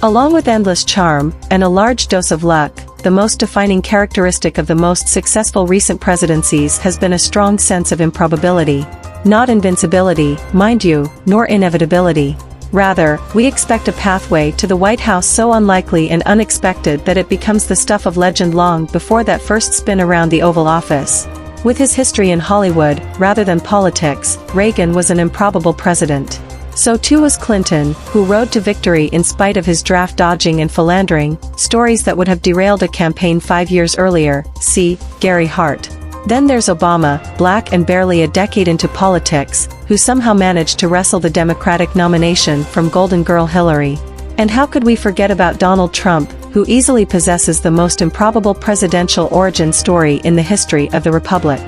Along with endless charm, and a large dose of luck, the most defining characteristic of the most successful recent presidencies has been a strong sense of improbability. Not invincibility, mind you, nor inevitability. Rather, we expect a pathway to the White House so unlikely and unexpected that it becomes the stuff of legend long before that first spin around the Oval Office. With his history in Hollywood, rather than politics, Reagan was an improbable president. So too was Clinton, who rode to victory in spite of his draft dodging and philandering, stories that would have derailed a campaign 5 years earlier. See Gary Hart. Then there's Obama, black and barely a decade into politics, who somehow managed to wrestle the Democratic nomination from Golden Girl Hillary. And how could we forget about Donald Trump, who easily possesses the most improbable presidential origin story in the history of the Republic?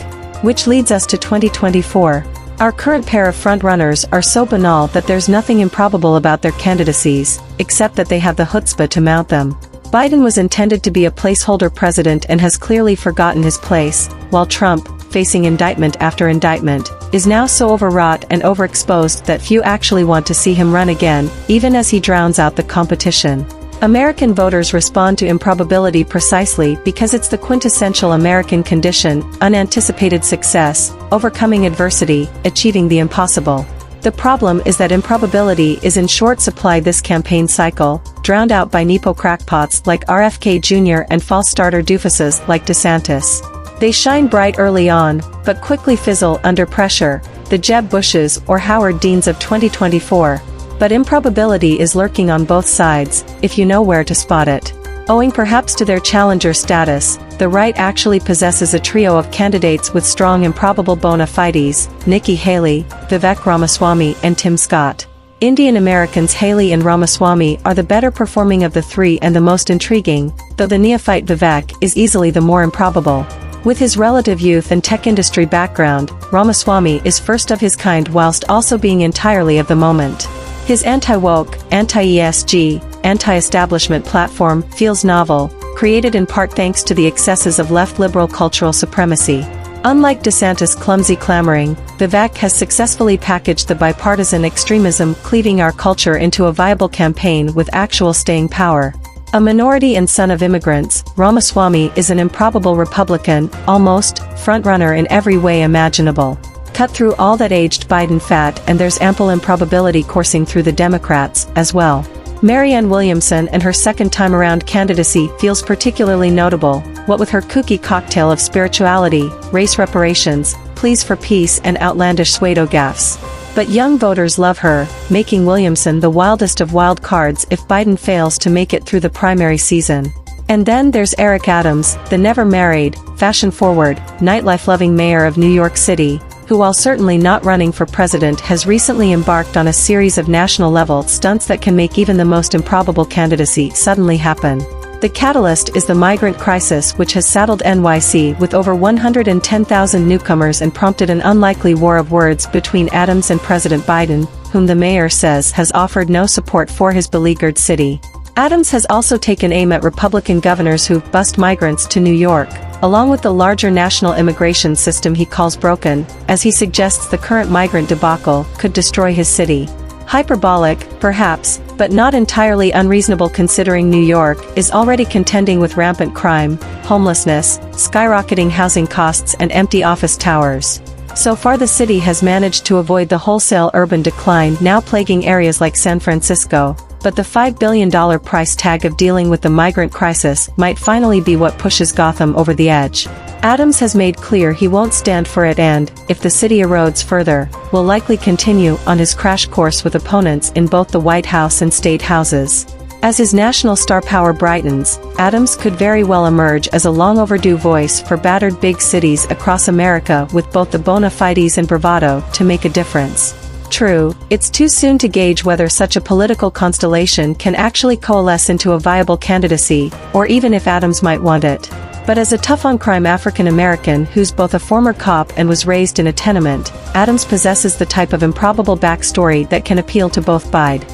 Which leads us to 2024. Our current pair of frontrunners are so banal that there's nothing improbable about their candidacies, except that they have the chutzpah to mount them. Biden was intended to be a placeholder president and has clearly forgotten his place, while Trump, facing indictment after indictment, is now so overwrought and overexposed that few actually want to see him run again, even as he drowns out the competition. American voters respond to improbability precisely because it's the quintessential American condition: unanticipated success, overcoming adversity, achieving the impossible. The problem is that improbability is in short supply this campaign cycle, drowned out by Nepo crackpots like RFK Jr. and false starter doofuses like DeSantis. They shine bright early on, but quickly fizzle under pressure, the Jeb Bushes or Howard Deans of 2024. But improbability is lurking on both sides, if you know where to spot it. Owing perhaps to their challenger status, the right actually possesses a trio of candidates with strong improbable bona fides: Nikki Haley, Vivek Ramaswamy and Tim Scott. Indian Americans Haley and Ramaswamy are the better performing of the three and the most intriguing, though the neophyte Vivek is easily the more improbable. With his relative youth and tech industry background, Ramaswamy is first of his kind whilst also being entirely of the moment. His anti-woke, anti-ESG, anti-establishment platform feels novel, created in part thanks to the excesses of left-liberal cultural supremacy. Unlike DeSantis' clumsy clamoring, Vivek has successfully packaged the bipartisan extremism cleaving our culture into a viable campaign with actual staying power. A minority and son of immigrants, Ramaswamy is an improbable Republican, almost, frontrunner in every way imaginable. Cut through all that aged Biden fat and there's ample improbability coursing through the Democrats, as well. Marianne Williamson and her second-time-around candidacy feels particularly notable, what with her kooky cocktail of spirituality, race reparations, pleas for peace and outlandish pseudo gaffes. But young voters love her, making Williamson the wildest of wild cards if Biden fails to make it through the primary season. And then there's Eric Adams, the never-married, fashion-forward, nightlife-loving mayor of New York City, who while certainly not running for president has recently embarked on a series of national-level stunts that can make even the most improbable candidacy suddenly happen. The catalyst is the migrant crisis, which has saddled NYC with over 110,000 newcomers and prompted an unlikely war of words between Adams and President Biden, whom the mayor says has offered no support for his beleaguered city. Adams has also taken aim at Republican governors who bust migrants to New York, along with the larger national immigration system he calls broken, as he suggests the current migrant debacle could destroy his city. Hyperbolic, perhaps, but not entirely unreasonable considering New York is already contending with rampant crime, homelessness, skyrocketing housing costs and empty office towers. So far the city has managed to avoid the wholesale urban decline now plaguing areas like San Francisco, but the $5 billion price tag of dealing with the migrant crisis might finally be what pushes Gotham over the edge. Adams has made clear he won't stand for it and, if the city erodes further, will likely continue on his crash course with opponents in both the White House and state houses. As his national star power brightens, Adams could very well emerge as a long-overdue voice for battered big cities across America with both the bona fides and bravado to make a difference. True, it's too soon to gauge whether such a political constellation can actually coalesce into a viable candidacy, or even if Adams might want it. But as a tough-on-crime African-American who's both a former cop and was raised in a tenement, Adams possesses the type of improbable backstory that can appeal to both Biden.